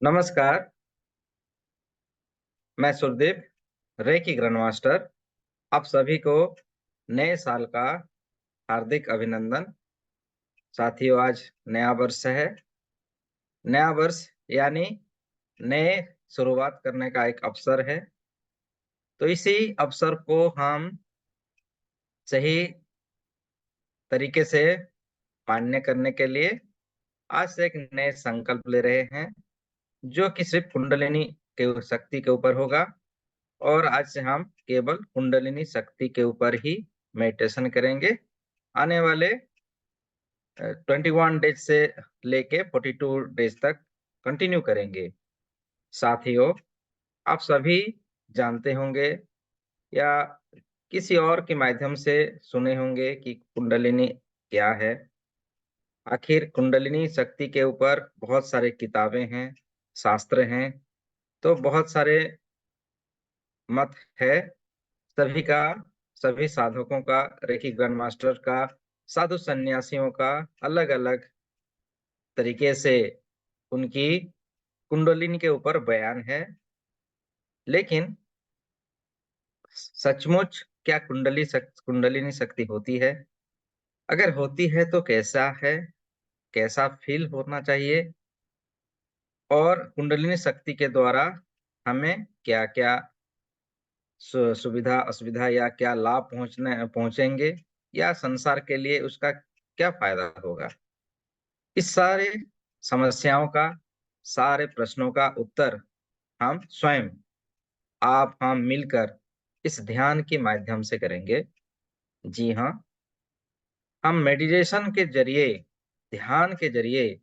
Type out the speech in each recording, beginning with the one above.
नमस्कार, मैं सुरदीप, reiki grand master. आप सभी को नए साल का हार्दिक अभिनंदन। साथियों, आज नया वर्ष है। नया वर्ष यानी नए शुरुआत करने का एक अवसर है। तो इसी अवसर को हम सही तरीके से मान्य करने के लिए आज से एक नए संकल्प ले रहे हैं, जो कि सिर्फ कुंडलिनी के शक्ति के ऊपर होगा। और आज से हम केवल कुंडलिनी शक्ति के ऊपर ही मेडिटेशन करेंगे। आने वाले 21 डेज से लेके 42 डेज तक कंटिन्यू करेंगे। साथियों, आप सभी जानते होंगे या किसी और के माध्यम से सुने होंगे कि कुंडलिनी क्या है। आखिर कुंडलिनी शक्ति के ऊपर बहुत सारे किताबें हैं, शास्त्र हैं। तो बहुत सारे मत है सभी का, सभी साधकों का, रेकी ग्रैंड मास्टर का, साधु सन्यासियों का अलग-अलग तरीके से उनकी कुंडलिनी के ऊपर बयान है। लेकिन सचमुच क्या कुंडलिनी शक्ति होती है? अगर होती है तो कैसा है? कैसा फील होना चाहिए? और कुंडलिनी शक्ति के द्वारा हमें क्या-क्या सुविधा, असुविधा या क्या लाभ पहुँचेंगे या संसार के लिए उसका क्या फ़ायदा होगा? इस सारे समस्याओं का, सारे प्रश्नों का उत्तर हम स्वयं, आप हम मिलकर इस ध्यान के माध्यम से करेंगे। जी हाँ, हम मेडिटेशन के ज़रिए, ध्यान के ज़रिए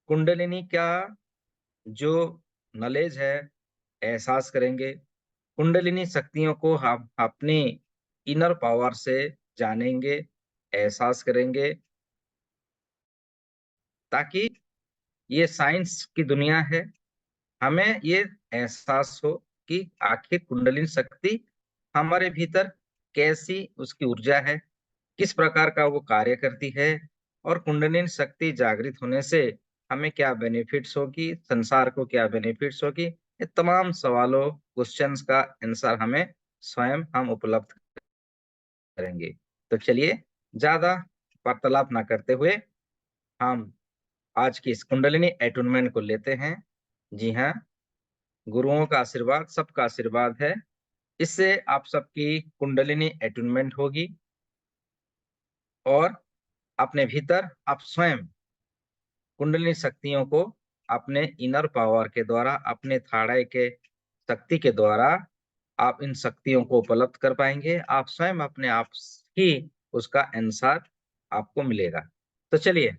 कुंडलिनी का जो नॉलेज है, एहसास करेंगे। कुंडलिनी शक्तियों को हम अपनी इनर पावर से जानेंगे, एहसास करेंगे, ताकि ये साइंस की दुनिया है। हमें ये एहसास हो कि आखिर कुंडलिनी शक्ति हमारे भीतर कैसी उसकी ऊर्जा है, किस प्रकार का वो कार्य करती है और कुंडलिनी शक्ति जागृत होने से हमें क्या बेनिफिट्स होगी, संसार को क्या बेनिफिट्स होगी। ये तमाम सवालों, क्वेश्चंस का आंसर हमें स्वयं हम उपलब्ध करेंगे। तो चलिए, ज़्यादा वार्तालाप ना करते हुए हम आज की इस कुंडलिनी एटूनमेंट को लेते हैं। जी हाँ, गुरुओं का आशीर्वाद, सबका आशीर्वाद है। इससे आप सबकी कुंडलिनी एटूनमेंट होगी और अपने भीतर आप स्वयं कुंडलिनी शक्तियों को अपने इनर पावर के द्वारा, अपने थाड़य के शक्ति के द्वारा आप इन शक्तियों को उपलब्ध कर पाएँगे। आप स्वयं अपने आप ही उसका आंसर आपको मिलेगा। तो चलिए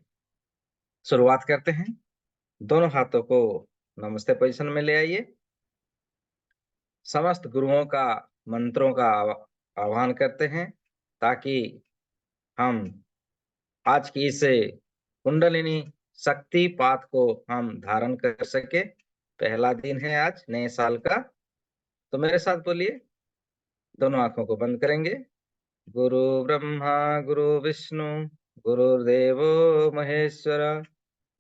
शुरुआत करते हैं। दोनों हाथों को नमस्ते पोज़ीशन में ले आइए। समस्त गुरुओं का मंत्रों का आह्वान करते हैं, ताकि हम आज की इस कुंडलिनी शक्ति पाथ को हम धारण कर सके। पहला दिन है आज नए साल का। तो मेरे साथ बोलिए, दोनों आंखों को बंद करेंगे। गुरु ब्रह्मा गुरु विष्णु गुरुर्देवो महेश्वर,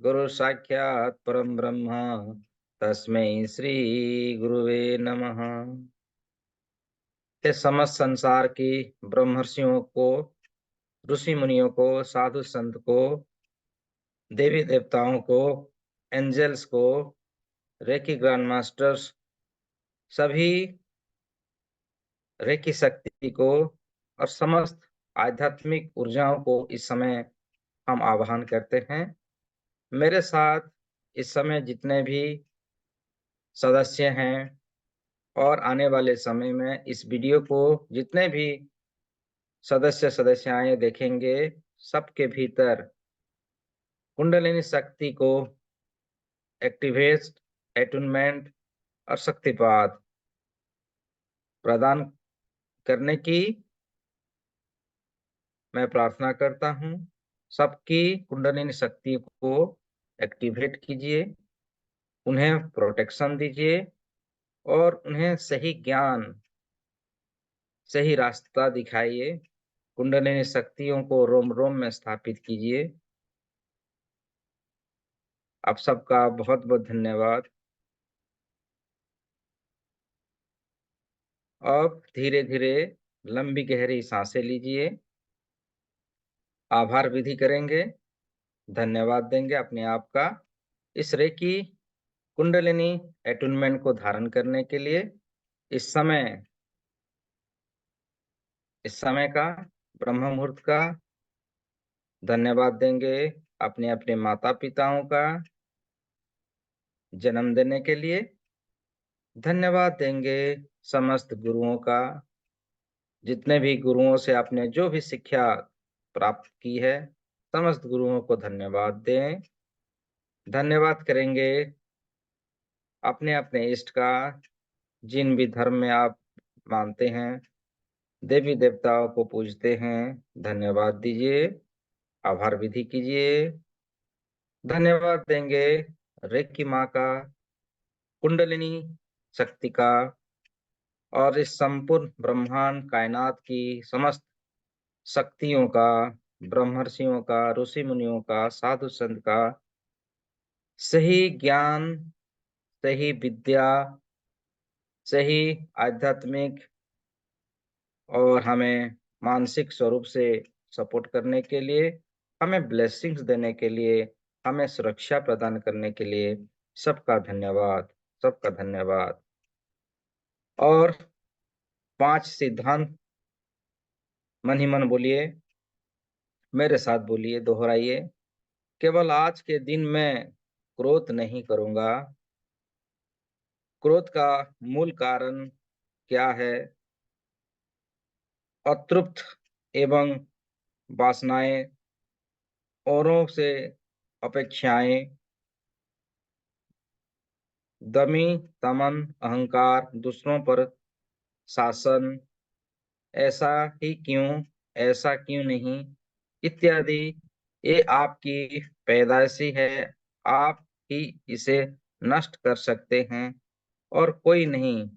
गुरु साक्षात् परम ब्रह्म तस्मै श्री गुरुवे नमः। ये समस्त संसार की ब्रह्मर्षियों को, ऋषि मुनियों को, साधु संत को, देवी देवताओं को, एंजल्स को, रेकी ग्रैंड मास्टर्स, सभी रेकी शक्ति को और समस्त आध्यात्मिक ऊर्जाओं को इस समय हम आवाहन करते हैं। मेरे साथ इस समय जितने भी सदस्य हैं और आने वाले समय में इस वीडियो को जितने भी सदस्याएं देखेंगे, सबके भीतर कुंडलिनी शक्ति को एक्टिवेट, एटूनमेंट और शक्तिपात प्रदान करने की मैं प्रार्थना करता हूँ। सबकी कुंडलिनी शक्ति को एक्टिवेट कीजिए, उन्हें प्रोटेक्शन दीजिए और उन्हें सही ज्ञान, सही रास्ता दिखाइए। कुंडलिनी शक्तियों को रोम-रोम में स्थापित कीजिए। आप सबका बहुत-बहुत धन्यवाद। अब धीरे धीरे लंबी गहरी सांसें लीजिए। आभार विधि करेंगे, धन्यवाद देंगे अपने आप का इस रेकी कुंडलिनी एटुनमेंट को धारण करने के लिए। इस समय का, ब्रह्म मुहूर्त का धन्यवाद देंगे अपने अपने माता पिताओं का जन्म देने के लिए। धन्यवाद देंगे समस्त गुरुओं का, जितने भी गुरुओं से आपने जो भी शिक्षा प्राप्त की है, समस्त गुरुओं को धन्यवाद दें। धन्यवाद करेंगे अपने अपने इष्ट का, जिन भी धर्म में आप मानते हैं, देवी देवताओं को पूजते हैं, धन्यवाद दीजिए, आभार विधि कीजिए। धन्यवाद देंगे रेकी माँ का, कुंडलिनी शक्ति का और इस संपूर्ण ब्रह्मांड कायनात की समस्त शक्तियों का, ब्रह्मर्षियों का, ऋषि मुनियों का, साधु संत का सही ज्ञान, सही विद्या, सही आध्यात्मिक और हमें मानसिक स्वरूप से सपोर्ट करने के लिए, हमें ब्लेसिंग्स देने के लिए, हमें सुरक्षा प्रदान करने के लिए सबका धन्यवाद, सबका धन्यवाद। और 5 सिद्धांत मन ही मन बोलिए, मेरे साथ बोलिए, दोहराइए। केवल आज के दिन मैं क्रोध नहीं करूंगा। क्रोध का मूल कारण क्या है? अतृप्त एवं वासनाएं, औरों से अपेक्षाएं, दमी, तमन, अहंकार, दूसरों पर शासन, ऐसा ही क्यों, ऐसा क्यों नहीं, इत्यादि, ये आपकी पैदाइशी है। आप ही इसे नष्ट कर सकते हैं और कोई नहीं।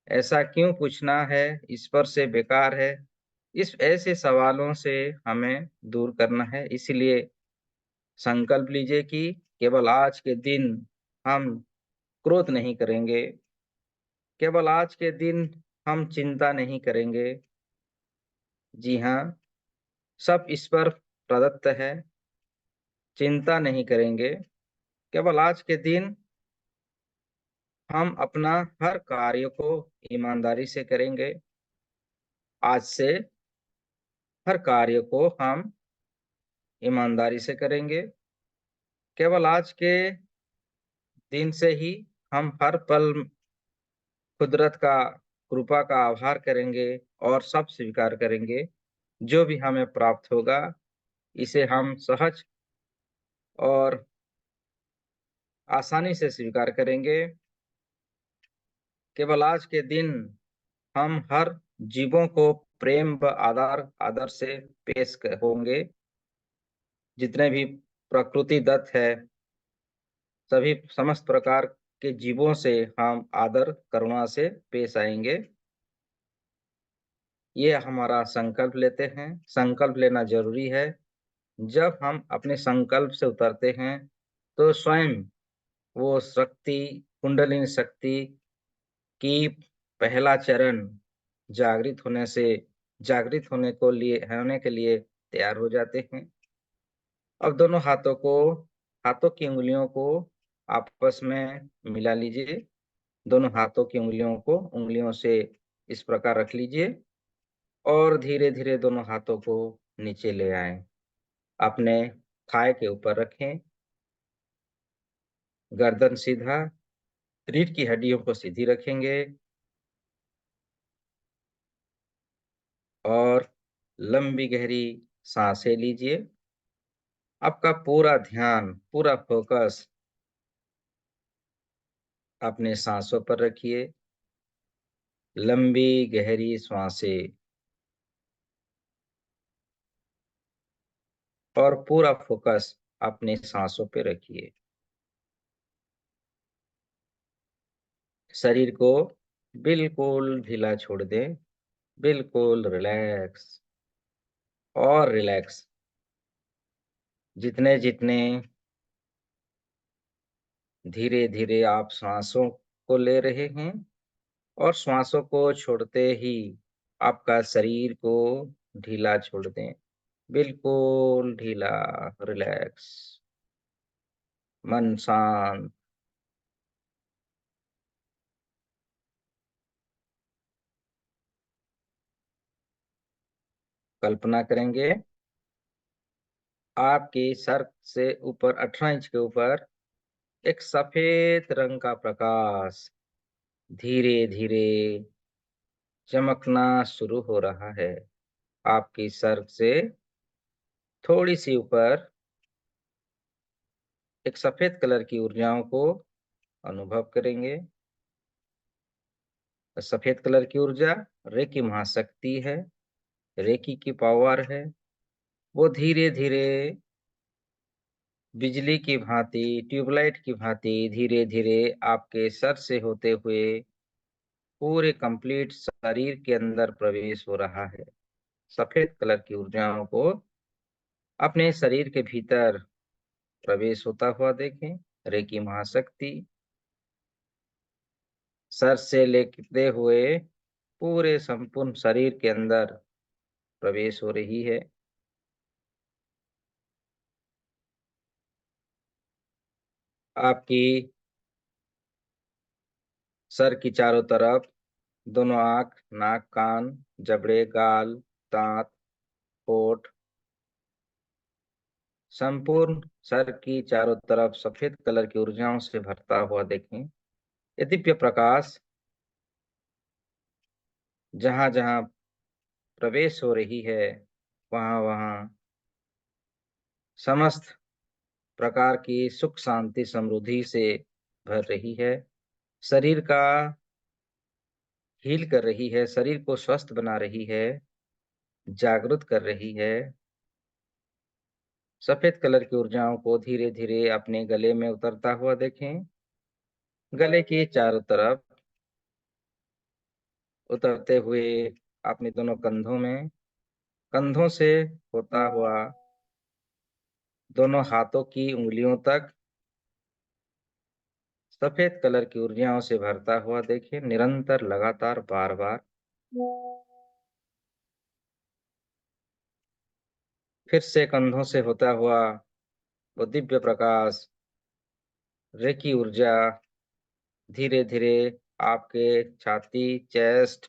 ऐसा क्यों पूछना है, इस पर से बेकार है। इस ऐसे सवालों से हमें दूर करना है। इसलिए संकल्प लीजिए कि केवल आज के दिन हम क्रोध नहीं करेंगे, केवल आज के दिन हम चिंता नहीं करेंगे। जी हाँ, सब इस पर प्रदत्त है, चिंता नहीं करेंगे। केवल आज के दिन हम अपना हर कार्य को ईमानदारी से करेंगे। आज से हर कार्य को हम ईमानदारी से करेंगे। केवल आज के दिन से ही हम हर पल कुदरत का, कृपा का आभार करेंगे और सब स्वीकार करेंगे। जो भी हमें प्राप्त होगा, इसे हम सहज और आसानी से स्वीकार करेंगे। केवल आज के दिन हम हर जीवों को प्रेम व आदर आदर से होंगे। जितने भी प्रकृति दत्त है, सभी समस्त प्रकार के जीवों से हम आदर करुणा से पेश आएंगे। ये हमारा संकल्प लेते हैं। संकल्प लेना जरूरी है। जब हम अपने संकल्प से उतरते हैं तो स्वयं वो शक्ति, कुंडलिनी शक्ति की पहला चरण जागृत होने के लिए तैयार हो जाते हैं। अब दोनों हाथों की उंगलियों को आपस में मिला लीजिए। दोनों हाथों की उंगलियों से इस प्रकार रख लीजिए और धीरे धीरे दोनों हाथों को नीचे ले आएं। अपने थाई के ऊपर रखें, गर्दन सीधा, रीढ़ की हड्डियों को सीधी रखेंगे और लंबी गहरी सांसें लीजिए। आपका पूरा ध्यान, पूरा फोकस अपने सांसों पर रखिए। लंबी गहरी सांसें और पूरा फोकस अपने सांसों पे रखिए। शरीर को बिल्कुल ढीला छोड़ दें, बिल्कुल रिलैक्स और रिलैक्स। जितने जितने धीरे धीरे आप सांसों को ले रहे हैं और श्वासों को छोड़ते ही आपका शरीर को ढीला छोड़ दें, बिल्कुल ढीला, रिलैक्स, मन शांत। कल्पना करेंगे आपके सर से ऊपर 18 इंच के ऊपर एक सफेद रंग का प्रकाश धीरे धीरे चमकना शुरू हो रहा है। आपकी सर से थोड़ी सी ऊपर एक सफेद कलर की ऊर्जाओं को अनुभव करेंगे। सफेद कलर की ऊर्जा रेकी महाशक्ति है, रेकी की पावर है। वो धीरे धीरे बिजली की भांति, ट्यूबलाइट की भांति धीरे धीरे आपके सर से होते हुए पूरे कंप्लीट शरीर के अंदर प्रवेश हो रहा है। सफेद कलर की ऊर्जाओं को अपने शरीर के भीतर प्रवेश होता हुआ देखें। रेकी महाशक्ति सर से लेते हुए पूरे संपूर्ण शरीर के अंदर प्रवेश हो रही है। आपकी सर की चारों तरफ दोनों आंख, नाक, कान, जबड़े, गाल, दांत, होठ, संपूर्ण सर की चारों तरफ सफेद कलर की ऊर्जाओं से भरता हुआ देखें। ये दिव्य प्रकाश जहां जहां प्रवेश हो रही है, वहां वहां समस्त प्रकार की सुख शांति समृद्धि से भर रही है। शरीर का हील कर रही है, शरीर को स्वस्थ बना रही है, जागृत कर रही है। सफेद कलर की ऊर्जाओं को धीरे धीरे अपने गले में उतरता हुआ देखें। गले के चारों तरफ उतरते हुए अपने दोनों कंधों में, कंधों से होता हुआ दोनों हाथों की उंगलियों तक सफेद कलर की ऊर्जाओं से भरता हुआ देखें, निरंतर, लगातार, बार बार। फिर से कंधों से होता हुआ वो दिव्य प्रकाश, रेकी ऊर्जा धीरे धीरे आपके छाती, चेस्ट,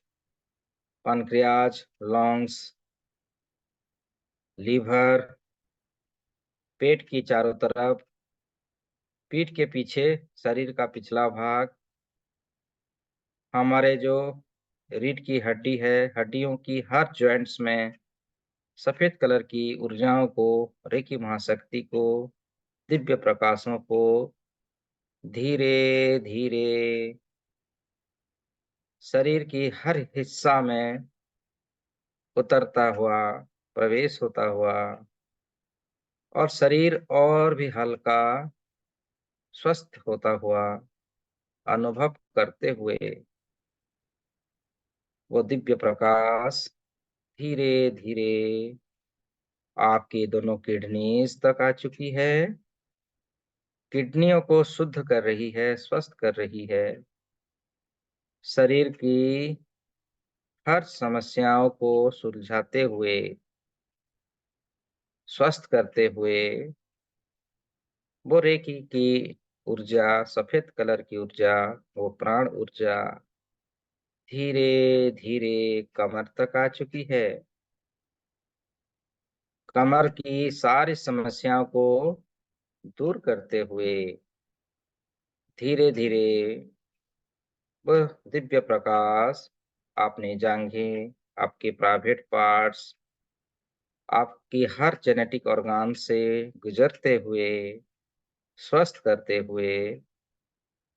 पैनक्रियाज, लंग्स, लीवर, पेट की चारों तरफ, पीठ के पीछे, शरीर का पिछला भाग, हमारे जो रीढ़ की हड्डी है, हड्डियों की हर जॉइंट्स में सफेद कलर की ऊर्जाओं को, रेकी महाशक्ति को, दिव्य प्रकाशों को धीरे धीरे शरीर की हर हिस्सा में उतरता हुआ, प्रवेश होता हुआ और शरीर और भी हल्का, स्वस्थ होता हुआ अनुभव करते हुए वो दिव्य प्रकाश धीरे धीरे आपकी दोनों किडनीज तक आ चुकी है। किडनियों को शुद्ध कर रही है, स्वस्थ कर रही है। शरीर की हर समस्याओं को सुलझाते हुए, स्वस्थ करते हुए वो रेकी की ऊर्जा, सफेद कलर की ऊर्जा, वो प्राण ऊर्जा धीरे धीरे कमर तक आ चुकी है। कमर की सारी समस्याओं को दूर करते हुए धीरे धीरे वह दिव्य प्रकाश अपनी जांघें, आपके प्राइवेट पार्ट्स, आपकी हर जेनेटिक ऑर्गन से गुजरते हुए, स्वस्थ करते हुए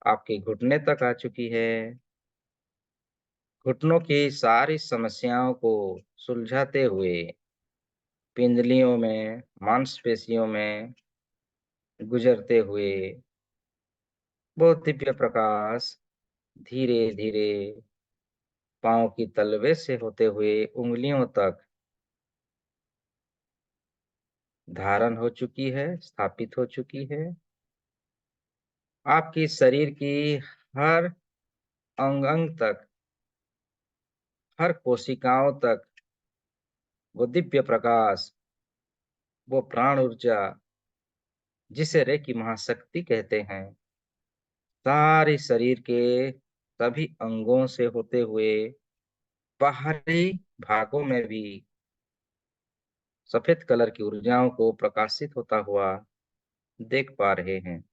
आपके घुटने तक आ चुकी है। घुटनों की सारी समस्याओं को सुलझाते हुए पिंडलियों में, मांसपेशियों में गुजरते हुए वो दिव्य प्रकाश धीरे धीरे पांव की तलवे से होते हुए उंगलियों तक धारण हो चुकी है, स्थापित हो चुकी है। आपकी शरीर की हर अंग अंग तक हर कोशिकाओं तक वो दिव्य प्रकाश, वो प्राण ऊर्जा, जिसे रेकी महाशक्ति कहते हैं, सारे शरीर के सभी अंगों से होते हुए बाहरी भागों में भी सफेद कलर की ऊर्जाओं को प्रकाशित होता हुआ देख पा रहे हैं।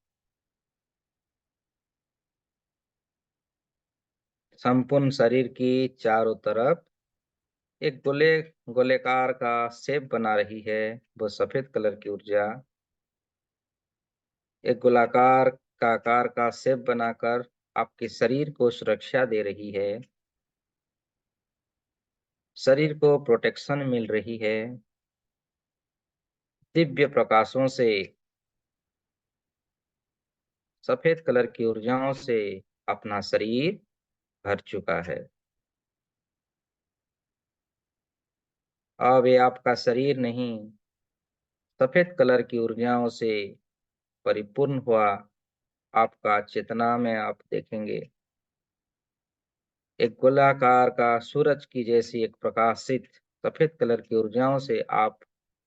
संपूर्ण शरीर की चारों तरफ एक गोलेकार का शेप बना रही है वो सफेद कलर की ऊर्जा। एक गोलाकार का आकार का शेप बनाकर आपके शरीर को सुरक्षा दे रही है, शरीर को प्रोटेक्शन मिल रही है। दिव्य प्रकाशों से, सफेद कलर की ऊर्जाओं से अपना शरीर भर चुका है। अब ये आपका शरीर नहीं, सफेद कलर की ऊर्जाओं से परिपूर्ण हुआ आपका चेतना में आप देखेंगे। एक गोलाकार का सूरज की जैसी एक प्रकाशित सफेद कलर की ऊर्जाओं से आप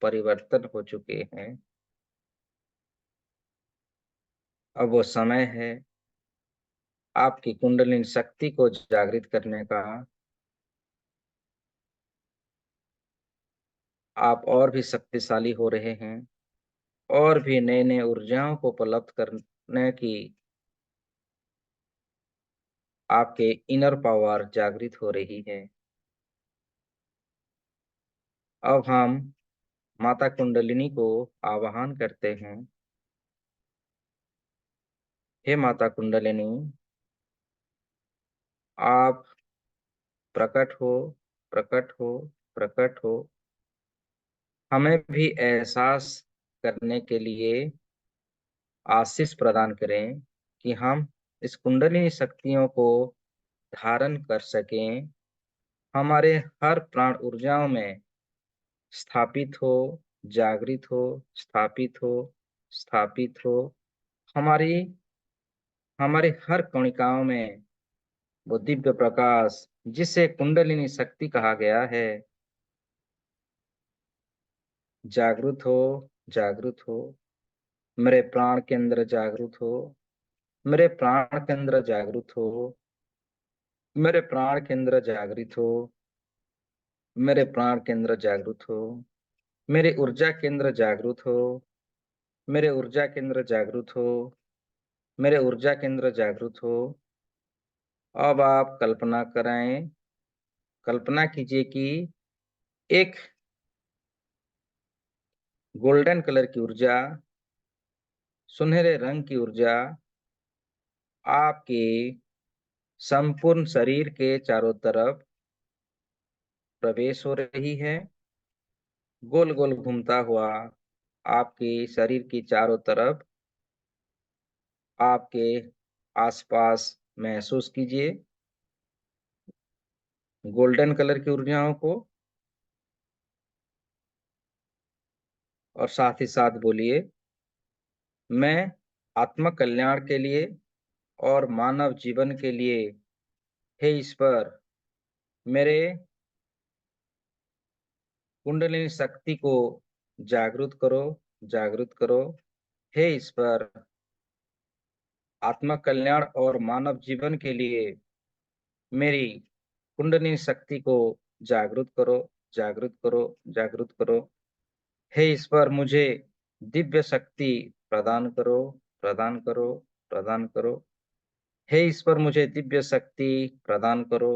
परिवर्तन हो चुके हैं। अब वो समय है आपकी कुंडलिनी शक्ति को जागृत करने का। आप और भी शक्तिशाली हो रहे हैं, और भी नए नए ऊर्जाओं को उपलब्ध करने की आपके इनर पावर जागृत हो रही है। अब हम माता कुंडलिनी को आवाहन करते हैं। हे माता कुंडलिनी, आप प्रकट हो, प्रकट हो, प्रकट हो। हमें भी एहसास करने के लिए आशीष प्रदान करें कि हम इस कुंडलिनी शक्तियों को धारण कर सकें, हमारे हर प्राण ऊर्जाओं में स्थापित हो, जागृत हो, स्थापित हो, स्थापित हो। हमारी हमारे हर कणिकाओं में वो दिव्य प्रकाश, जिसे कुंडलिनी शक्ति कहा गया है, जागृत हो, जागृत हो। मेरे प्राण के अंदर जागृत हो, मेरे प्राण के अंदर जागृत हो, मेरे प्राण के अंदर जागृत हो, मेरे प्राण के अंदर जागृत हो, मेरे ऊर्जा केंद्र जागृत हो, मेरे ऊर्जा केंद्र जागृत हो, मेरे ऊर्जा केंद्र जागृत हो। अब आप कल्पना कराएं, कल्पना कीजिए कि एक गोल्डन कलर की ऊर्जा, सुनहरे रंग की ऊर्जा आपके संपूर्ण शरीर के चारों तरफ प्रवेश हो रही है, गोल गोल घूमता हुआ आपके शरीर की चारों तरफ आपके आसपास महसूस कीजिए गोल्डन कलर की ऊर्जाओं को, और साथ ही साथ बोलिए, मैं आत्म कल्याण के लिए और मानव जीवन के लिए, हे ईश्वर, मेरे कुंडलिनी शक्ति को जागृत करो, जागृत करो। हे ईश्वर, आत्म कल्याण और मानव जीवन के लिए मेरी कुंडलिनी शक्ति को जागृत करो, जागृत करो, जागृत करो। हे ईश्वर, मुझे दिव्य शक्ति प्रदान करो, प्रदान करो, प्रदान करो। हे ईश्वर, मुझे दिव्य शक्ति प्रदान करो।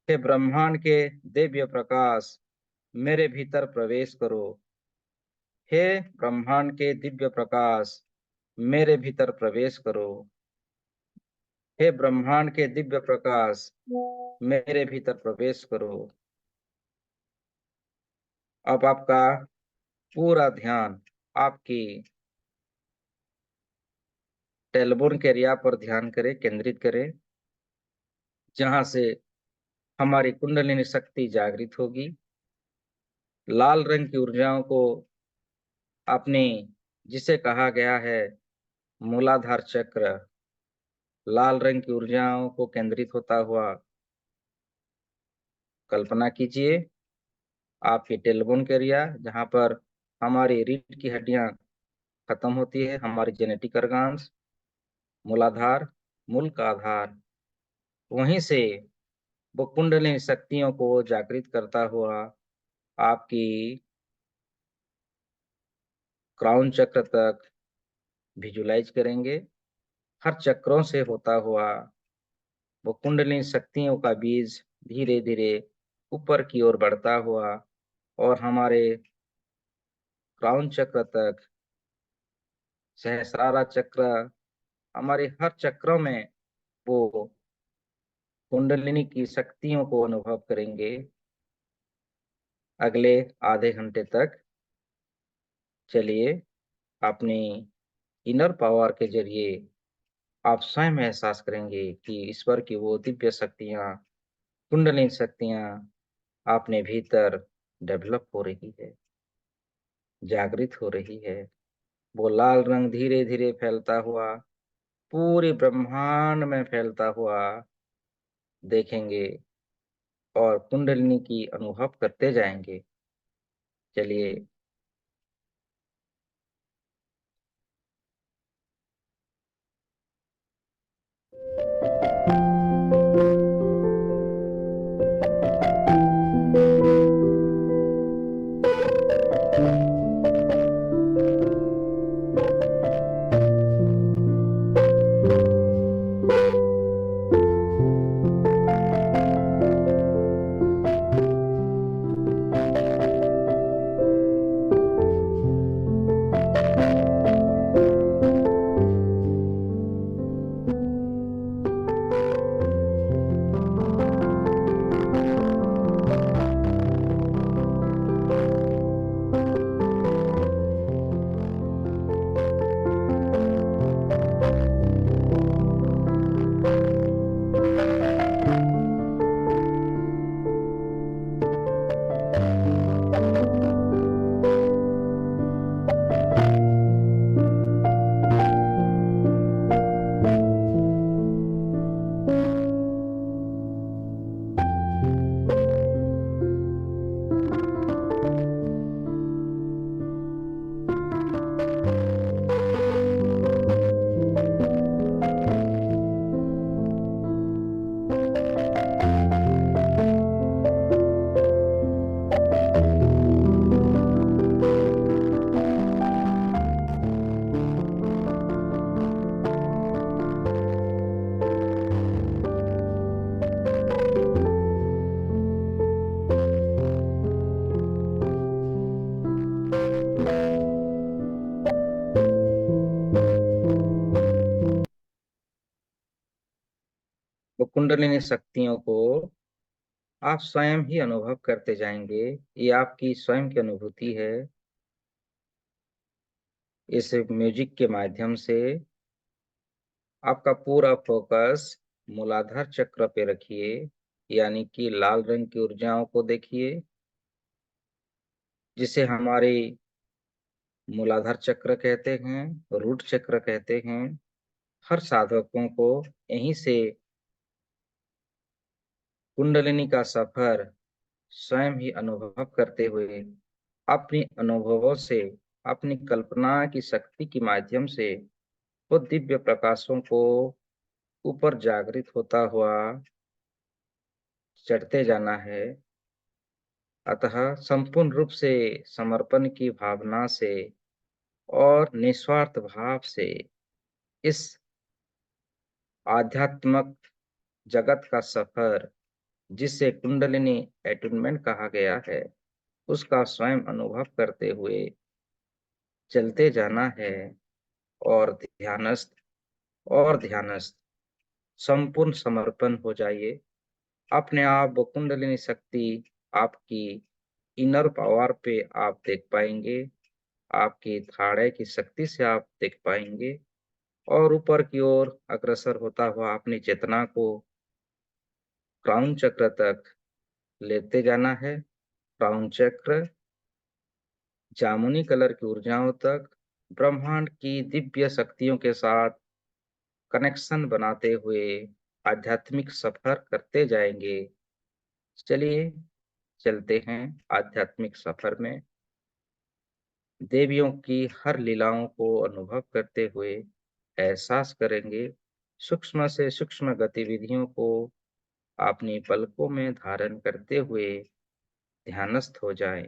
हे ब्रह्मांड के दिव्य प्रकाश, मेरे भीतर प्रवेश करो। हे ब्रह्मांड के दिव्य प्रकाश, मेरे भीतर प्रवेश करो। हे ब्रह्मांड के दिव्य प्रकाश, मेरे भीतर प्रवेश करो। अब आपका पूरा ध्यान आपकी टेलबोन के एरिया पर ध्यान करें, केंद्रित करें, जहां से हमारी कुंडलिनी शक्ति जागृत होगी। लाल रंग की ऊर्जाओं को अपनी, जिसे कहा गया है मूलाधार चक्र, लाल रंग की ऊर्जाओं को केंद्रित होता हुआ कल्पना कीजिए आपकी टेलबोन के एरिया, जहाँ पर हमारी रीढ़ की हड्डियां खत्म होती है, हमारी जेनेटिक ऑर्गन्स, मूलाधार, मूल का आधार, वहीं से वो कुंडलिनी शक्तियों को जागृत करता हुआ आपकी क्राउन चक्र तक विजुलाइज करेंगे। हर चक्रों से होता हुआ वो कुंडलिनी शक्तियों का बीज धीरे धीरे ऊपर की ओर बढ़ता हुआ और हमारे क्राउन चक्र तक, सहस्रारा चक्र, हमारे हर चक्रों में वो कुंडलिनी की शक्तियों को अनुभव करेंगे। अगले आधे घंटे तक चलिए अपनी इनर पावर के जरिए आप स्वयं एहसास करेंगे कि ईश्वर की वो दिव्य शक्तियां, कुंडलिनी शक्तियां अपने भीतर डेवलप हो रही है, जागृत हो रही है। वो लाल रंग धीरे धीरे फैलता हुआ पूरे ब्रह्मांड में फैलता हुआ देखेंगे और कुंडलिनी की अनुभव करते जाएंगे। चलिए वो कुंडलिनी शक्तियों को आप स्वयं ही अनुभव करते जाएंगे। ये आपकी स्वयं की अनुभूति है। इस म्यूजिक के माध्यम से आपका पूरा फोकस मूलाधार चक्र पे रखिए, यानी कि लाल रंग की ऊर्जाओं को देखिए, जिसे हमारे मूलाधार चक्र कहते हैं, रूट चक्र कहते हैं। हर साधकों को यहीं से कुंडलिनी का सफर स्वयं ही अनुभव करते हुए अपनी अनुभवों से, अपनी कल्पना की शक्ति के माध्यम से वो दिव्य प्रकाशों को ऊपर जागृत होता हुआ चढ़ते जाना है। अतः संपूर्ण रूप से समर्पण की भावना से और निस्वार्थ भाव से इस आध्यात्मक जगत का सफर, जिसे कुंडलिनी एटूनमेंट कहा गया है, उसका स्वयं अनुभव करते हुए चलते जाना है। और ध्यानस्थ और ध्यानस्थ संपूर्ण समर्पण हो जाइए। अपने आप वो कुंडलिनी शक्ति आपकी इनर पावर पे आप देख पाएंगे, आपकी थाड़े की शक्ति से आप देख पाएंगे और ऊपर की ओर अग्रसर होता हुआ अपनी चेतना को क्राउन चक्र तक लेते जाना है। क्राउन चक्र जामुनी कलर की ऊर्जाओं तक ब्रह्मांड की दिव्य शक्तियों के साथ कनेक्शन बनाते हुए आध्यात्मिक सफर करते जाएंगे। चलिए चलते हैं आध्यात्मिक सफर में, देवियों की हर लीलाओं को अनुभव करते हुए एहसास करेंगे, सूक्ष्म से सूक्ष्म गतिविधियों को अपनी पलकों में धारण करते हुए ध्यानस्थ हो जाएं।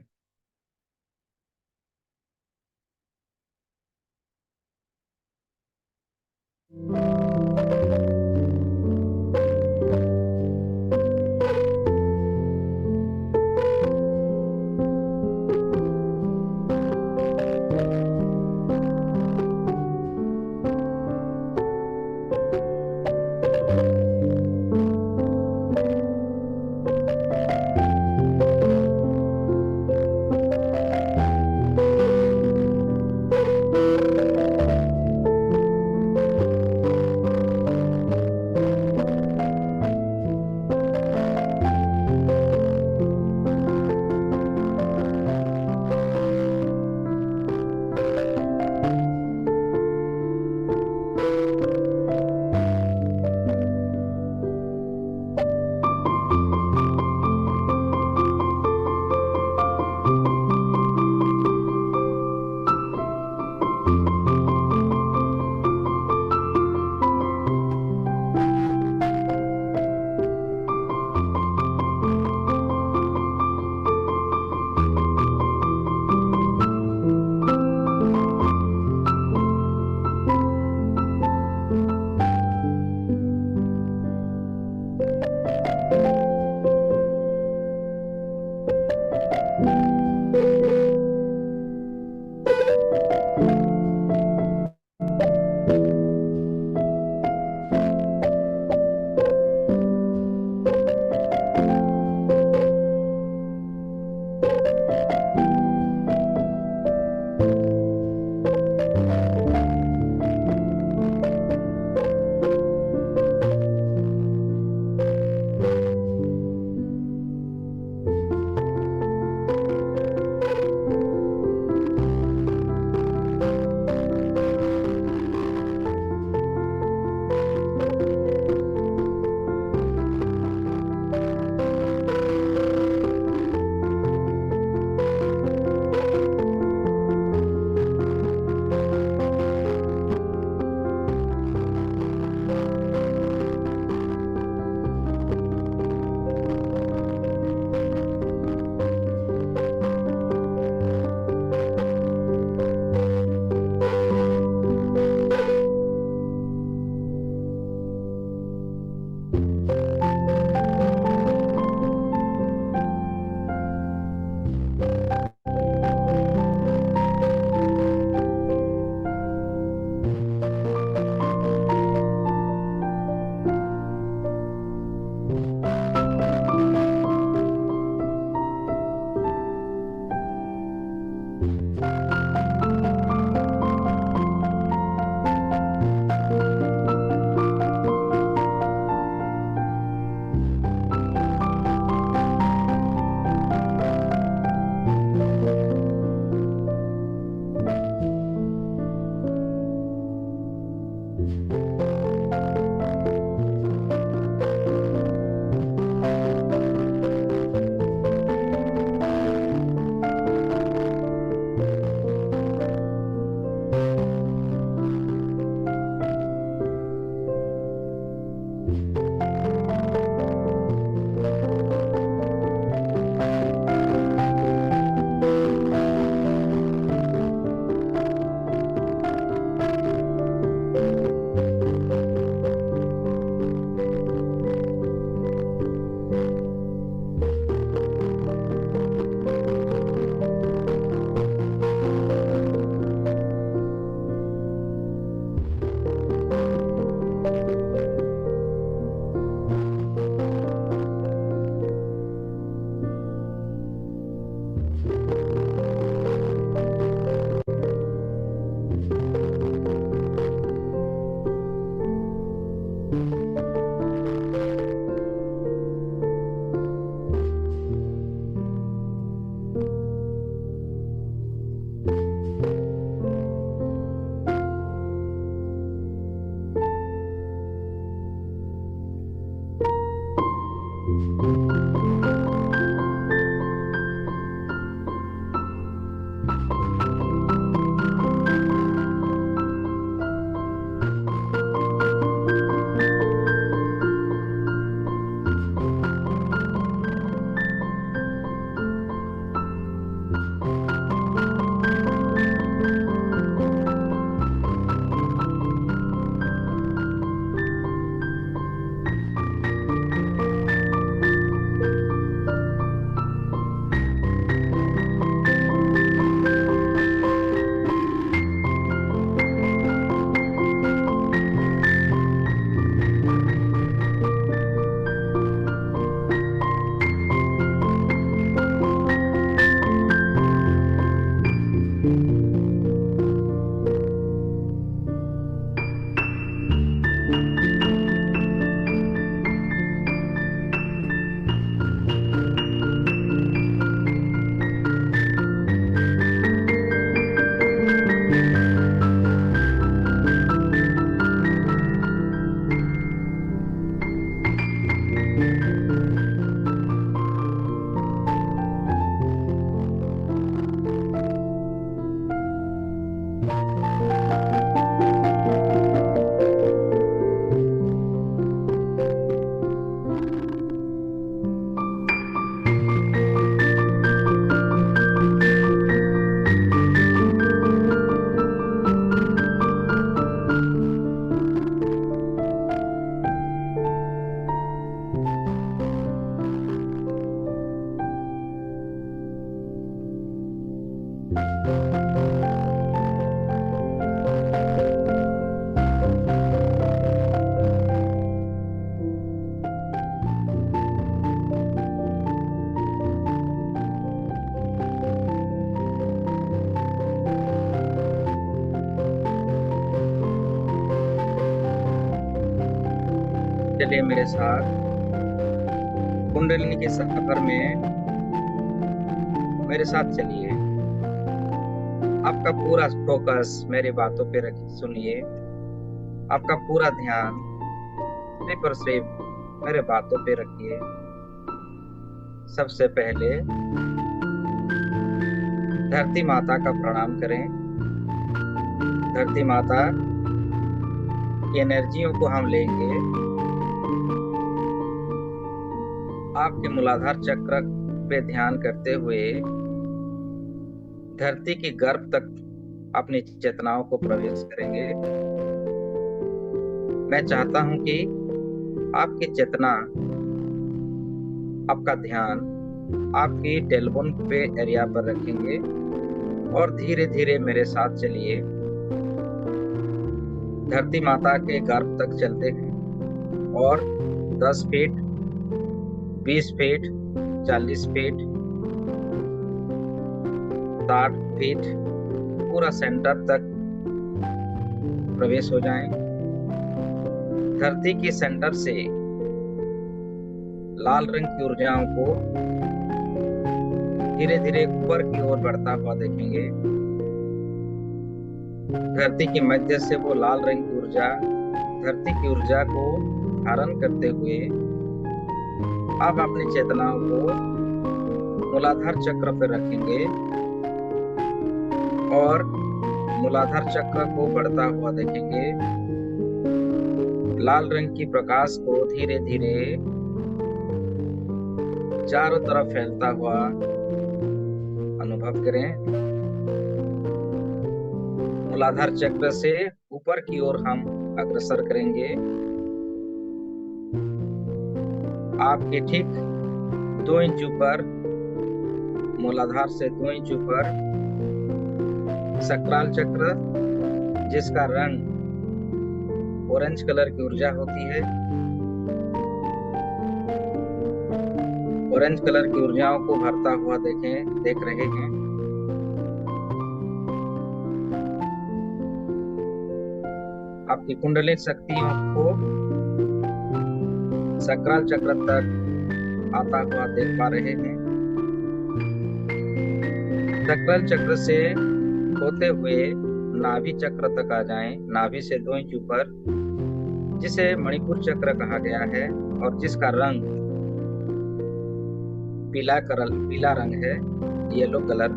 चलिए मेरे साथ कुंडलिनी के सफर में मेरे साथ चलिए। आपका पूरा फोकस मेरी बातों पे रखिए, सुनिए। आपका पूरा ध्यान सिर्फ और सिर्फ मेरे बातों पे रखिए। सबसे पहले धरती माता का प्रणाम करें। धरती माता की एनर्जियों को हम लेंगे। आपके मूलाधार चक्र पे ध्यान करते हुए धरती के गर्भ तक अपनी चेतनाओं को प्रवेश करेंगे। मैं चाहता हूं कि आपकी चेतना, आपका ध्यान आपकी टेलीफोन पे एरिया पर रखेंगे और धीरे धीरे मेरे साथ चलिए। धरती माता के गर्भ तक चलते हैं और 10 फीट, 20 फीट, 40 फीट, 60 फीट पूरा सेंटर तक प्रवेश हो जाएं। धरती के सेंटर से लाल रंग की ऊर्जाओं को धीरे धीरे ऊपर की ओर बढ़ता हुआ देखेंगे। धरती के मध्य से वो लाल रंग की ऊर्जा धरती की ऊर्जा को धारण करते हुए आप अपनी चेतनाओं को मूलाधार चक्र पर रखेंगे और मूलाधार चक्र को बढ़ता हुआ देखेंगे। लाल रंग की प्रकाश को धीरे धीरे चारों तरफ फैलता हुआ अनुभव करें। मूलाधार चक्र से ऊपर की ओर हम अग्रसर करेंगे। आपके ठीक 2 इंच ऊपर, मूलाधार से 2 इंच ऊपर सक्राल चक्र, जिसका रंग ऑरेंज कलर की ऊर्जा होती है। ऑरेंज कलर की ऊर्जाओं को भरता हुआ देख रहे हैं। आपकी कुंडलिनी शक्तियों को सक्राल चक्र तक आता हुआ देख पा रहे हैं। सक्राल चक्र से होते हुए नाभि चक्र तक आ जाएं। नाभि से 2 इंच ऊपर, जिसे मणिपुर चक्र कहा गया है और जिसका रंग पीला रंग है, येलो कलर।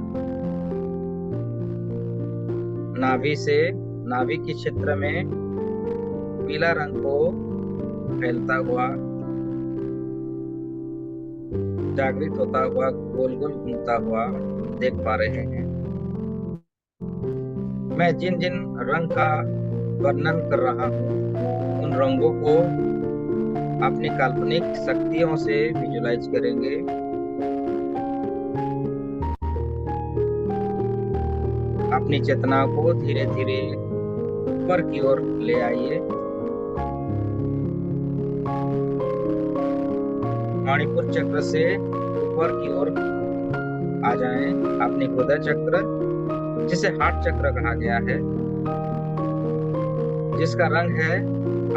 नाभि के क्षेत्र में पीला रंग को फैलता हुआ, जागृत होता हुआ, गोल गोल घूमता हुआ देख पा रहे हैं। मैं जिन जिन रंग का वर्णन कर रहा हूँ उन रंगों को अपनी काल्पनिक शक्तियों से विजुलाइज करेंगे। अपनी चेतना को धीरे धीरे ऊपर की ओर ले आइए। मणिपुर चक्र से ऊपर की ओर आ जाएं। अपने हृदय चक्र, जिसे हार्ट चक्र कहा गया है, जिसका रंग है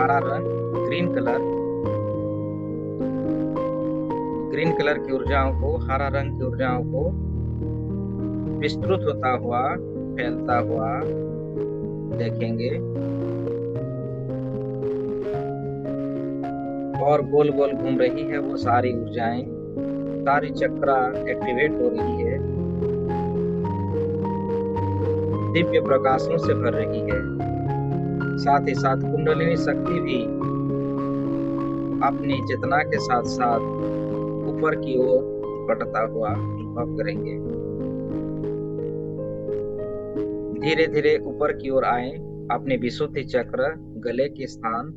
हरा रंग, ग्रीन कलर की ऊर्जाओं को, हरा रंग की ऊर्जाओं को विस्तृत होता हुआ, फैलता हुआ देखेंगे और गोल गोल घूम रही है वो सारी ऊर्जाएं, सारी चक्रा एक्टिवेट हो रही है, दिव्य प्रकाशों से भर रही है। साथ ही साथ कुंडलिनी शक्ति भी अपनी चेतना के साथ साथ ऊपर की ओर बढ़ता हुआ अनुभव करेंगे। धीरे धीरे ऊपर की ओर आए। अपने विशुद्धि चक्र, गले के स्थान,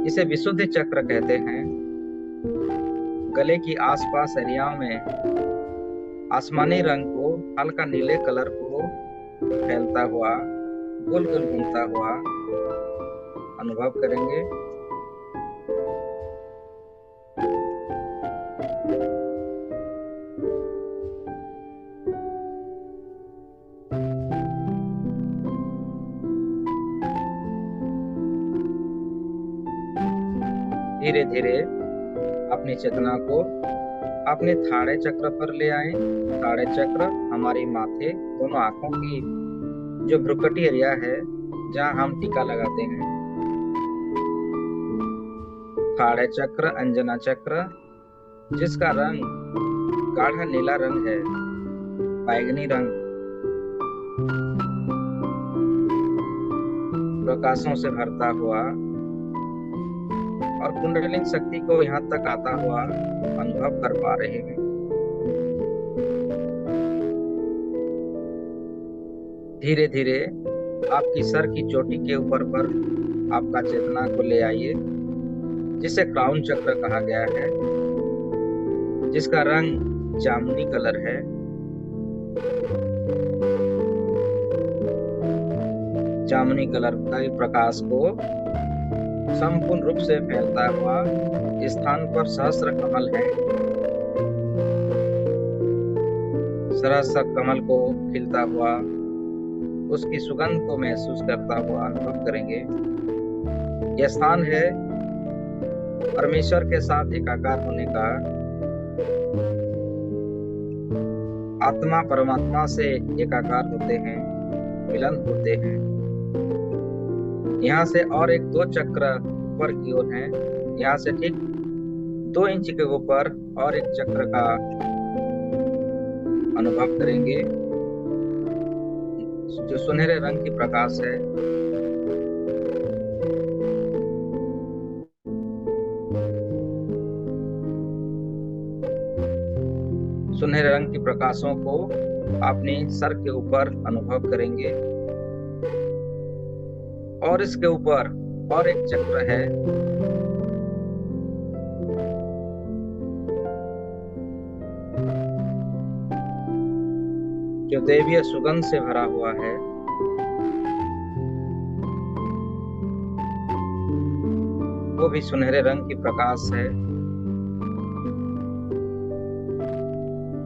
इसे विशुद्धि चक्र कहते हैं। गले की आसपास एरियाओं में आसमानी रंग को, हल्का नीले कलर को फैलता हुआ, गोल गोल घूमता हुआ अनुभव करेंगे। धीरे धीरे अपनी चेतना को अपने थाड़े चक्र पर ले आए। थाड़े चक्र हमारे माथे, दोनों आंखों की जो भ्रुकटी एरिया है, जहां हम टीका लगाते हैं। थाड़े चक्र, अंजना चक्र, जिसका रंग गाढ़ा नीला रंग है, बैंगनी रंग, प्रकाशों से भरता हुआ और कुंडलिनी शक्ति को यहाँ तक आता हुआ अनुभव कर पा रहे हैं। धीरे धीरे आपकी सर की चोटी के ऊपर पर आपका चेतना को ले आइए, जिसे क्राउन चक्र कहा गया है, जिसका रंग जामुनी कलर है। जामुनी कलर का प्रकाश को संपूर्ण रूप से फैलता हुआ स्थान पर सहस्त्र कमल है। सहस्त्र कमल को खिलता हुआ, उसकी सुगंध को महसूस करता हुआ अनुभव करेंगे। यह स्थान है परमेश्वर के साथ एकाकार होने का। आत्मा परमात्मा से एकाकार होते हैं, मिलन होते हैं। यहाँ से और एक 2 चक्र ऊपर की ओर है। यहाँ से ठीक 2 इंच के ऊपर और एक चक्र का अनुभव करेंगे, जो सुनहरे रंग की प्रकाश है। सुनहरे रंग की प्रकाशों को अपने सर के ऊपर अनुभव करेंगे और इसके ऊपर और एक चक्र है, जो दैवीय सुगंध से भरा हुआ है। वो भी सुनहरे रंग की प्रकाश है।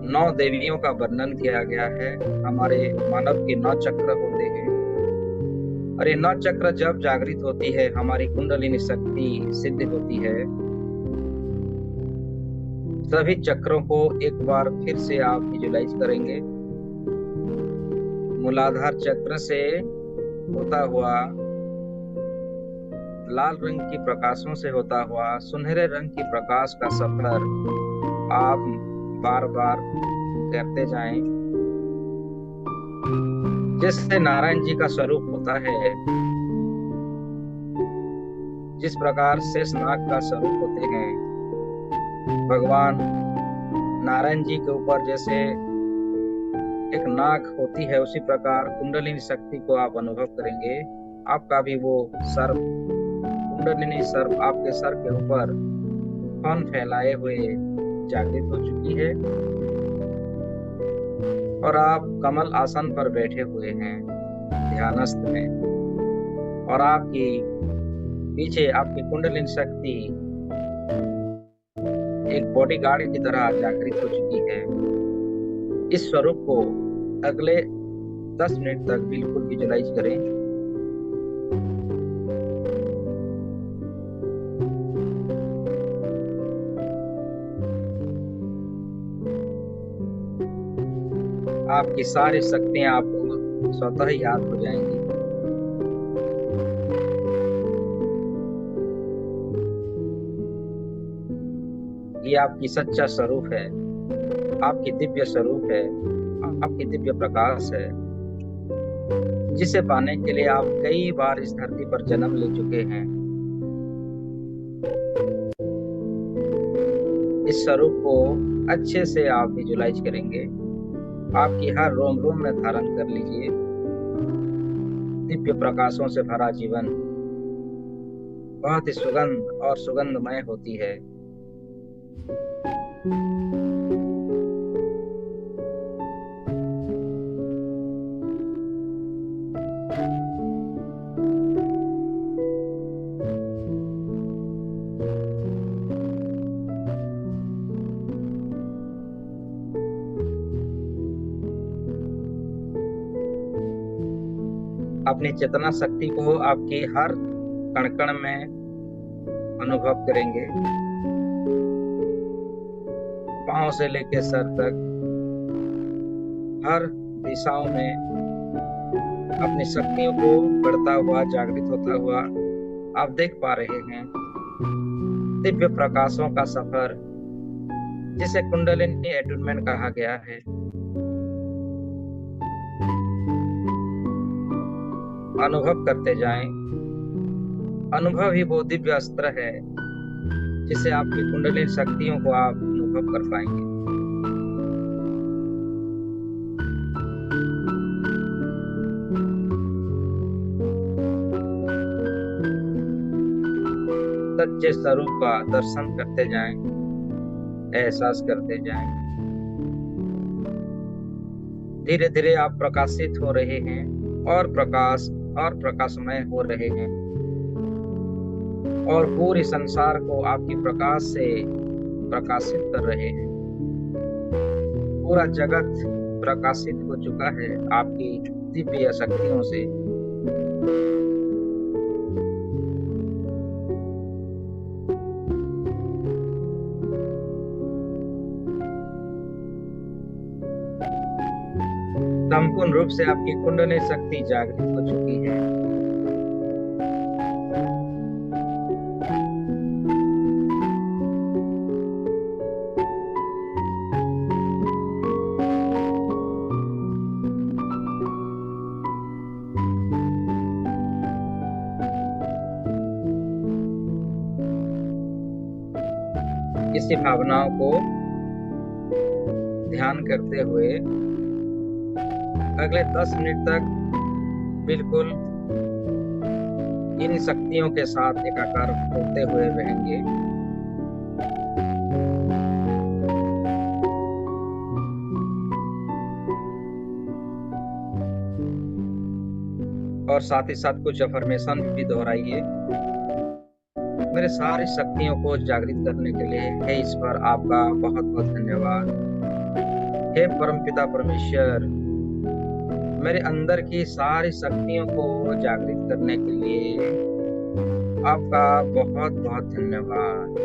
9 देवियों का वर्णन किया गया है। हमारे मानव के 9 चक्र होते हैं और ये 9 चक्र जब जागृत होती है, हमारी कुंडलिनी शक्ति सिद्ध होती है। सभी चक्रों को एक बार फिर से आप विजुलाइज करेंगे। मूलाधार चक्र से होता हुआ, लाल रंग की प्रकाशों से होता हुआ सुनहरे रंग की प्रकाश का सफर आप बार बार करते जाएं। जैसे नारायण जी का स्वरूप होता है, जिस प्रकार शेषनाग का स्वरूप होते हैं, भगवान नारायण जी के ऊपर जैसे एक नाग होती है, उसी प्रकार कुंडलिनी शक्ति को आप अनुभव करेंगे। आपका भी वो सर्प, कुंडलिनी सर्प आपके सर के ऊपर फन फैलाए हुए जागृत हो चुकी है और आप कमल आसन पर बैठे हुए हैं ध्यानस्थ में, और आपकी पीछे आपकी कुंडलिनी शक्ति एक बॉडीगार्ड की तरह जागृत हो चुकी है। इस स्वरूप को अगले 10 मिनट तक बिल्कुल विजुलाइज करें। आपकी सारी शक्तियां आपको स्वतः ही याद हो जाएंगी। ये आपकी सच्चा स्वरूप है, आपकी दिव्य स्वरूप है, आपकी दिव्य प्रकाश है, जिसे पाने के लिए आप कई बार इस धरती पर जन्म ले चुके हैं। इस स्वरूप को अच्छे से आप विजुलाइज करेंगे। आपकी हर रोम रोम में धारण कर लीजिए। दिव्य प्रकाशों से भरा जीवन बहुत ही सुगंध और सुगंधमय होती है। अपनी चेतना शक्ति को आपकी हर कण कण में अनुभव करेंगे। पांव से लेकर सर तक हर दिशाओं में अपनी शक्तियों को बढ़ता हुआ, जागृत होता हुआ आप देख पा रहे हैं। दिव्य प्रकाशों का सफर, जिसे कुंडलिनी एटूनमेंट कहा गया है, अनुभव करते जाएं। अनुभव ही वो दिव्य अस्त्र है जिससे आपकी कुंडलिनी शक्तियों को आप अनुभव कर पाएंगे। सच्चे स्वरूप का दर्शन करते जाएं, एहसास करते जाएं। धीरे धीरे आप प्रकाशित हो रहे हैं और प्रकाशमय हो रहे हैं, और पूरे संसार को आपकी प्रकाश से प्रकाशित कर रहे हैं। पूरा जगत प्रकाशित हो चुका है आपकी दिव्य शक्तियों से। संपूर्ण रूप से आपकी कुंडलिनी शक्ति जागृत हो चुकी है। इसी भावनाओं को ध्यान करते हुए अगले 10 मिनट तक बिल्कुल इन शक्तियों के साथ एकाकार होते हुए रहेंगे। और साथ ही साथ कुछ अफर्मेशन भी दोहराइए। मेरे सारी शक्तियों को जागृत करने के लिए हे ईश्वर, आपका बहुत बहुत धन्यवाद। हे परमपिता परमेश्वर, मेरे अंदर की सारी शक्तियों को जागृत करने के लिए आपका बहुत बहुत धन्यवाद।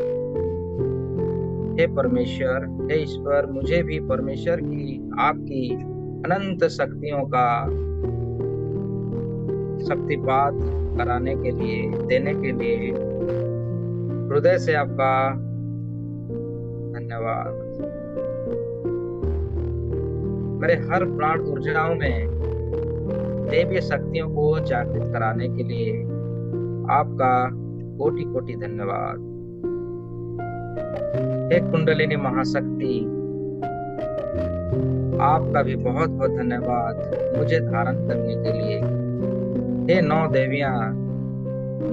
हे परमेश्वर, हे ईश्वर, मुझे भी परमेश्वर की, आपकी अनंत शक्तियों का शक्तिपात कराने के लिए, देने के लिए हृदय से आपका धन्यवाद। मेरे हर प्राण ऊर्जाओं में देवीय शक्तियों को जागृत कराने के लिए आपका कोटि कोटि धन्यवाद। हे कुंडलिनी महाशक्ति, आपका भी बहुत बहुत धन्यवाद मुझे धारण करने के लिए। हे 9 देवियां,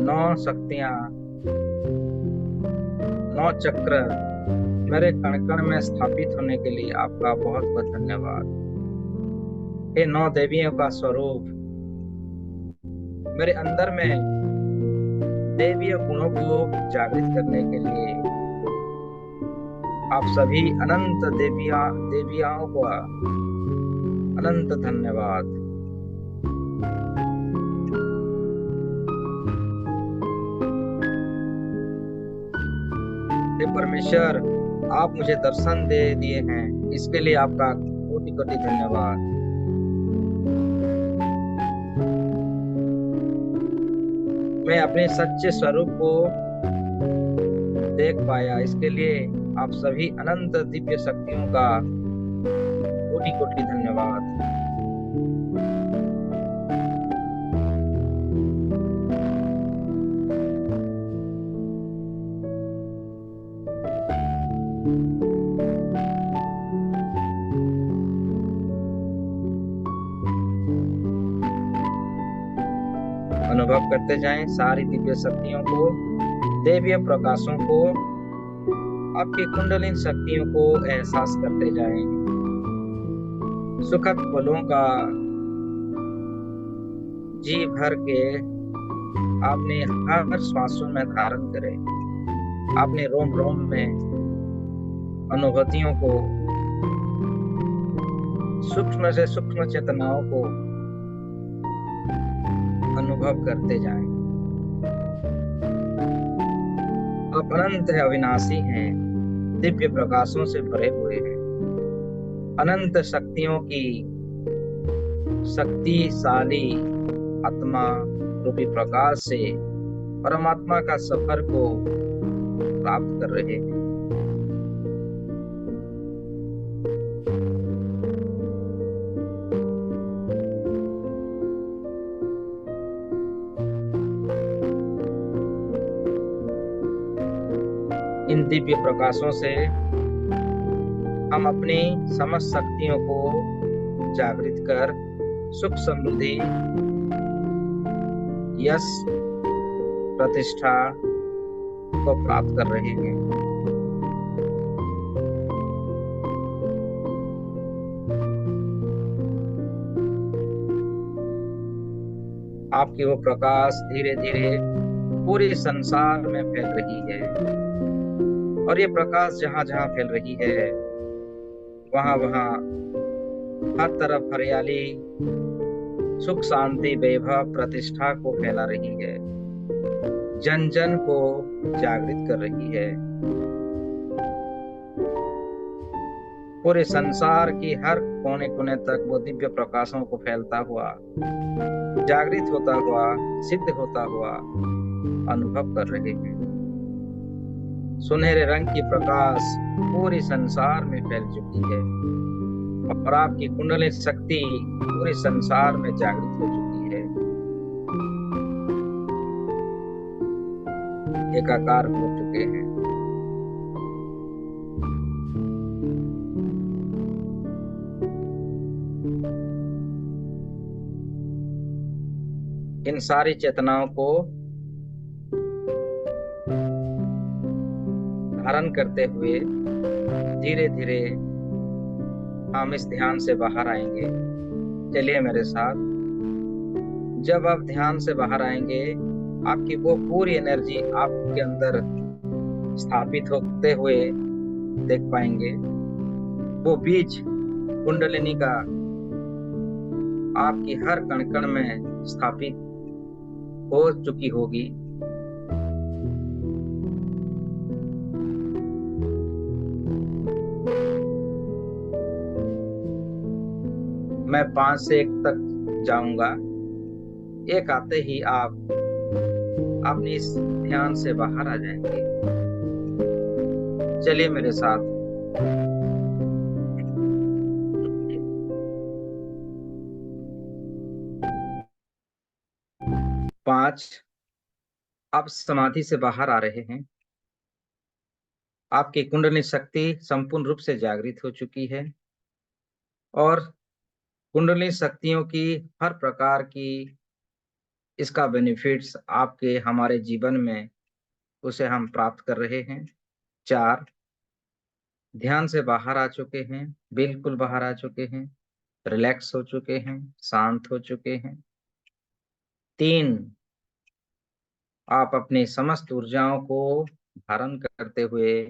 9 शक्तियां, 9 चक्र मेरे कण कण में स्थापित होने के लिए आपका बहुत बहुत धन्यवाद। हे 9 देवियों का स्वरूप, मेरे अंदर में देवीय गुणों को जागृत करने के लिए आप सभी अनंत देवियाओं को अनंत धन्यवाद। हे परमेश्वर, आप मुझे दर्शन दे दिए हैं, इसके लिए आपका कोटि कोटि धन्यवाद। मैं अपने सच्चे स्वरूप को देख पाया, इसके लिए आप सभी अनंत दिव्य शक्तियों का कोटि कोटि धन्यवाद। अनुभव करते जाएं सारी दिव्य शक्तियों को, देवीय प्रकाशों को, आपकी कुंडलिनी शक्तियों को एहसास करते जाएं। सुखद पलों का जी भर के आपने हर श्वासों में धारण करें। आपने रोम रोम में अनुभूतियों को, सूक्ष्म से सूक्ष्म चेतनाओं को अनुभव करते जाएं। आप अनंत है, अविनाशी हैं, दिव्य प्रकाशों से भरे हुए हैं। अनंत शक्तियों की शक्तिशाली आत्मा रूपी प्रकाश से परमात्मा का सफर को प्राप्त कर रहे हैं। इन दिव्य प्रकाशों से हम अपनी समस्त शक्तियों को जागृत कर सुख समृद्धि, यश, प्रतिष्ठा को प्राप्त कर रहे हैं। आपकी वो प्रकाश धीरे धीरे पूरे संसार में फैल रही है, और ये प्रकाश जहां जहां फैल रही है वहां वहां हर तरफ हरियाली, सुख, शांति, वैभव, प्रतिष्ठा को फैला रही है, जन जन को जागृत कर रही है। पूरे संसार की हर कोने कोने तक वो दिव्य प्रकाशों को फैलता हुआ, जागृत होता हुआ, सिद्ध होता हुआ अनुभव कर रहे हैं। सुनहरे रंग की प्रकाश पूरे संसार में फैल चुकी है, और आपकी कुंडली शक्ति पूरे संसार में जागृत हो चुकी है, एकाकार हो चुके हैं। इन सारी चेतनाओं को धारण करते हुए धीरे धीरे हम इस ध्यान से बाहर आएंगे। चलिए मेरे साथ। जब आप ध्यान से बाहर आएंगे, आपकी वो पूरी एनर्जी आपके अंदर स्थापित होते हुए देख पाएंगे। वो बीज कुंडलिनी का आपकी हर कण कण में स्थापित हो चुकी होगी। मैं 5 से 1 तक जाऊंगा। 1 आते ही आप अपने इस ध्यान से बाहर आ जाएंगे। चलिए मेरे साथ। 5। आप समाधि से बाहर आ रहे हैं। आपकी कुंडली शक्ति संपूर्ण रूप से जागृत हो चुकी है, और कुंडली शक्तियों की हर प्रकार की इसका बेनिफिट्स आपके हमारे जीवन में उसे हम प्राप्त कर रहे हैं। 4। ध्यान से बाहर आ चुके हैं, बिल्कुल बाहर आ चुके हैं, रिलैक्स हो चुके हैं, शांत हो चुके हैं। 3। आप अपनी समस्त ऊर्जाओं को धारण करते हुए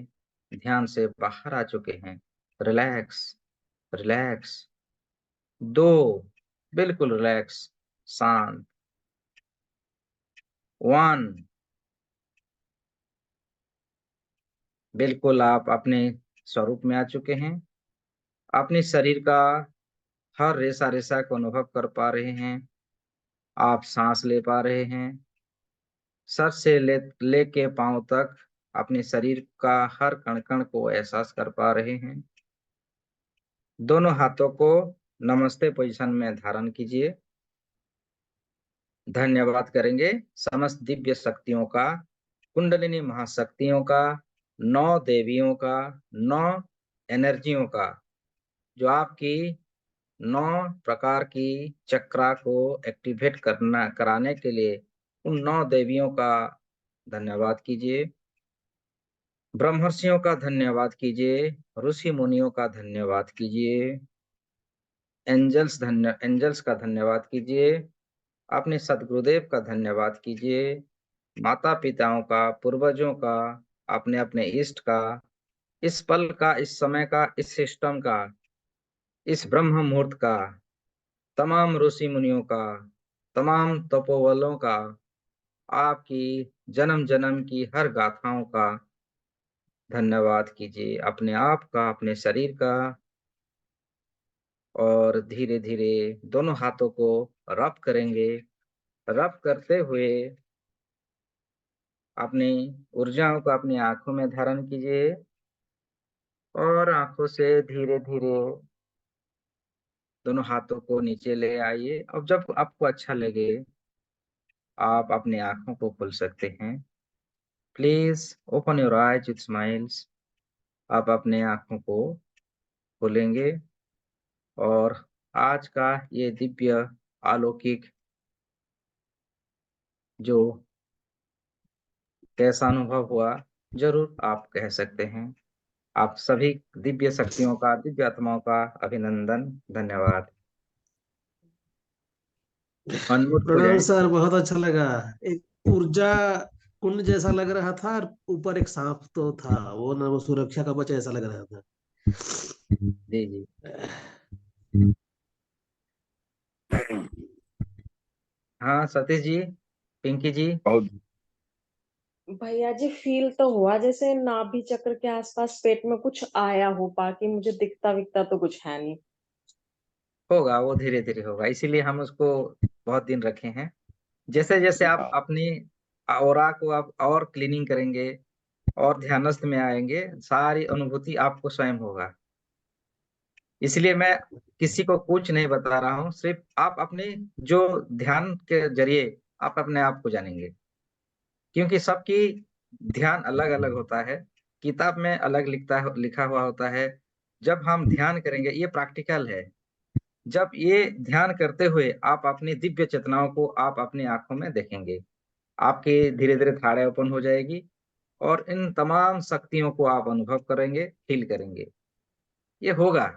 ध्यान से बाहर आ चुके हैं, रिलैक्स, रिलैक्स। 2। बिल्कुल रिलैक्स, शांत। 1। बिल्कुल आप अपने स्वरूप में आ चुके हैं। अपने शरीर का हर रेशा रेशा को अनुभव कर पा रहे हैं। आप सांस ले पा रहे हैं। सर से लेके पांव तक अपने शरीर का हर कण कण को एहसास कर पा रहे हैं। दोनों हाथों को नमस्ते पोजीशन में धारण कीजिए। धन्यवाद करेंगे समस्त दिव्य शक्तियों का, कुंडलिनी महाशक्तियों का, 9 देवियों का, 9 एनर्जियों का, जो आपकी 9 प्रकार की चक्रा को एक्टिवेट कराने के लिए उन 9 देवियों का धन्यवाद कीजिए। ब्रह्मर्षियों का धन्यवाद कीजिए, ऋषि मुनियों का धन्यवाद कीजिए, एंजल्स का धन्यवाद कीजिए, अपने सदगुरुदेव का धन्यवाद कीजिए, माता पिताओं का, पूर्वजों का, अपने अपने इष्ट का, इस पल का, इस समय का, इस सिस्टम का, इस ब्रह्म मुहूर्त का, तमाम ऋषि मुनियों का, तमाम तपोवलों का, आपकी जन्म जन्म की हर गाथाओं का धन्यवाद कीजिए, अपने आप का, अपने शरीर का। और धीरे धीरे दोनों हाथों को रब करेंगे। रब करते हुए अपनी ऊर्जाओं को अपनी आंखों में धारण कीजिए और आंखों से धीरे धीरे दोनों हाथों को नीचे ले आइए। अब जब आपको अच्छा लगे आप अपनी आंखों को खोल सकते हैं। Please open your eyes with smiles. आप अपने आंखों को खोलेंगे और आज का ये दिव्य अलौकिक जो कैसा अनुभव हुआ जरूर आप कह सकते हैं। आप सभी दिव्य शक्तियों का, दिव्य आत्माओं का अभिनंदन, धन्यवाद। अनम्यूट हो प्रणाम जाए। सर, बहुत अच्छा लगा। एक ऊर्जा कुंड जैसा लग रहा था और ऊपर एक सांप तो था, वो ना वो सुरक्षा कवच ऐसा लग रहा था। जी जी। हाँ सतीश जी, पिंकी जी। बहुत भैया जी, फील तो हुआ जैसे नाभि चक्र के आसपास पेट में कुछ आया हो, बाकी मुझे दिखता विकता तो कुछ है नहीं। होगा, वो धीरे धीरे होगा, इसीलिए हम उसको बहुत दिन रखे हैं। जैसे जैसे आप हाँ, अपनी ऑरा को आप और क्लीनिंग करेंगे और ध्यानस्थ में आएंगे, सारी अनुभूति आपको स्वयं होगा। इसलिए मैं किसी को कुछ नहीं बता रहा हूँ, सिर्फ आप अपने जो ध्यान के जरिए आप अपने आप को जानेंगे। क्योंकि सबकी ध्यान अलग अलग होता है, किताब में अलग लिखा हुआ होता है। जब हम ध्यान करेंगे, ये प्रैक्टिकल है। जब ये ध्यान करते हुए आप अपनी दिव्य चेतनाओं को आप अपनी आंखों में देखेंगे, आपकी धीरे धीरे धाड़े ओपन हो जाएगी और इन तमाम शक्तियों को आप अनुभव करेंगे, फील करेंगे। ये होगा।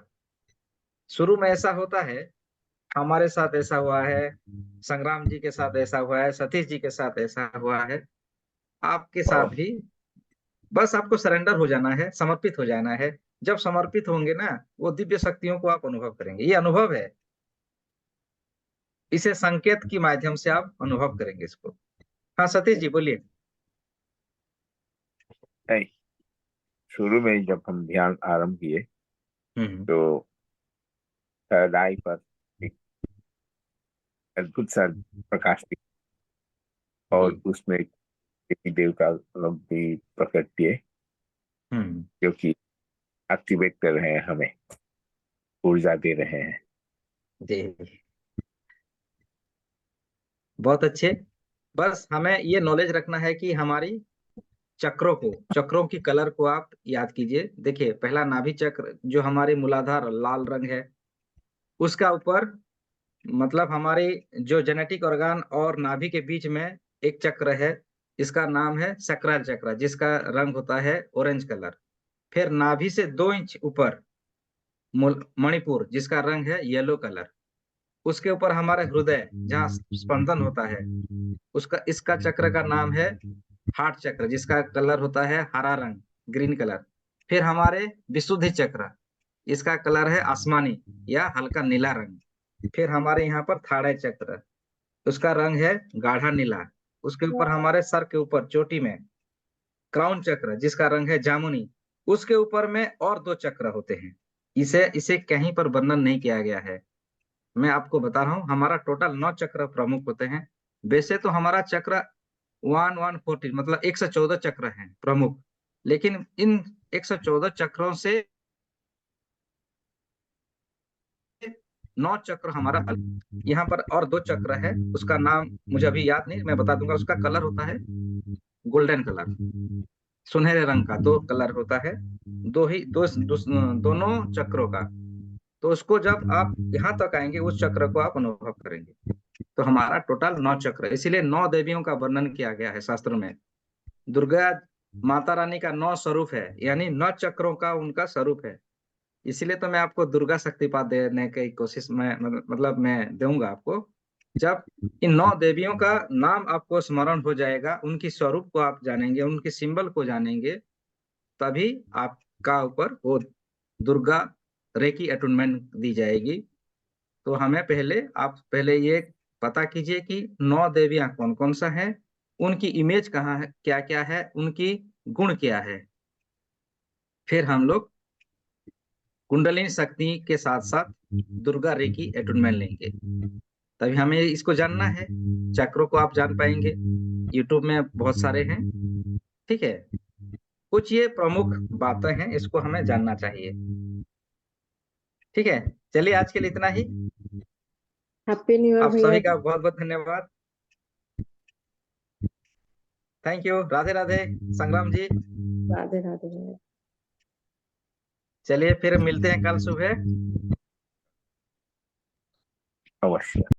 शुरू में ऐसा होता है, हमारे साथ ऐसा हुआ है, संग्राम जी के साथ ऐसा हुआ है, सतीश जी के साथ ऐसा हुआ है, आपके साथ और भी। बस आपको सरेंडर हो जाना है, समर्पित हो जाना है। जब समर्पित होंगे ना, वो दिव्य शक्तियों को आप अनुभव करेंगे। ये अनुभव है, इसे संकेत के माध्यम से आप अनुभव करेंगे इसको। हाँ सतीश जी बोलिए। नहीं, शुरू में जब हम ध्यान आरंभ किए हम्म। तो राय पर एक अद्भुत सा प्रकाश दिखा जी। और उसमें देवी देवता लोग भी प्रकट किए, हम्म। जो कि एक्टिवेट कर रहे हैं, हमें ऊर्जा दे रहे हैं। जी। बहुत अच्छे। बस हमें ये नॉलेज रखना है कि हमारी चक्रों की कलर को आप याद कीजिए। देखिए, पहला नाभि चक्र जो हमारे मूलाधार लाल रंग है, उसका ऊपर मतलब हमारे जो जेनेटिक ऑर्गन और नाभि के बीच में एक चक्र है, इसका नाम है सकराल चक्र, जिसका रंग होता है ऑरेंज कलर। फिर नाभि से 2 इंच ऊपर मणिपुर, जिसका रंग है येलो कलर। उसके ऊपर हमारा हृदय जहाँ स्पंदन होता है, उसका इसका चक्र का नाम है हार्ट चक्र, जिसका कलर होता है हरा रंग, ग्रीन कलर। फिर हमारे विशुद्धि चक्र, इसका कलर है आसमानी या हल्का नीला रंग। फिर हमारे यहाँ पर थाड़य चक्र, उसका रंग है गाढ़ा नीला। उसके ऊपर हमारे सर के ऊपर चोटी में क्राउन चक्र, जिसका रंग है जामुनी। उसके ऊपर में और 2 चक्र होते हैं। इसे इसे कहीं पर वर्णन नहीं किया गया है, मैं आपको बता रहा हूँ। हमारा टोटल 9 चक्र प्रमुख होते हैं। वैसे तो हमारा चक्र 1114 मतलब 114 चक्र हैं प्रमुख, लेकिन इन 114 चक्रों से 9 चक्र हमारा यहाँ पर और 2 चक्र है, उसका नाम मुझे अभी याद नहीं, मैं बता दूंगा। उसका कलर होता है गोल्डन कलर, सुनहरे रंग का 2 कलर होता है। दोनों चक्रों का। तो उसको जब आप यहाँ तक आएंगे, उस चक्र को आप अनुभव करेंगे। तो हमारा टोटल 9 चक्र, इसीलिए 9 देवियों का वर्णन किया गया है शास्त्रों में। दुर्गा माता रानी का 9 स्वरूप है, यानी 9 चक्रों का उनका स्वरूप है। इसीलिए तो मैं आपको दुर्गा शक्तिपात देने की कोशिश में मतलब मैं दूंगा आपको। जब इन 9 देवियों का नाम आपको स्मरण हो जाएगा, उनकी स्वरूप को आप जानेंगे, उनके सिंबल को जानेंगे, तभी आपका ऊपर वो दुर्गा रेकी अटूनमेंट दी जाएगी। तो हमें पहले आप पहले ये पता कीजिए कि 9 देवियां कौन कौन सा है उनकी इमेज कहाँ है, क्या क्या है, उनकी गुण क्या है। फिर हम लोग कुंडलिनी शक्ति के साथ साथ दुर्गा रेकी एटुनमेंट लेंगे, तभी हमें इसको जानना है। चक्रों को आप जान पाएंगे, यूट्यूब में बहुत सारे हैं, ठीक है। कुछ ये प्रमुख बातें हैं, इसको हमें जानना चाहिए, ठीक है। चलिए आज के लिए इतना ही। हैप्पी न्यू ईयर आप भैया सभी का जी। बहुत बहुत धन्यवाद। Thank you. राधे राधे संग्राम जी। राधे राधे भैया। चलिए फिर मिलते हैं कल सुबह। अवश्य।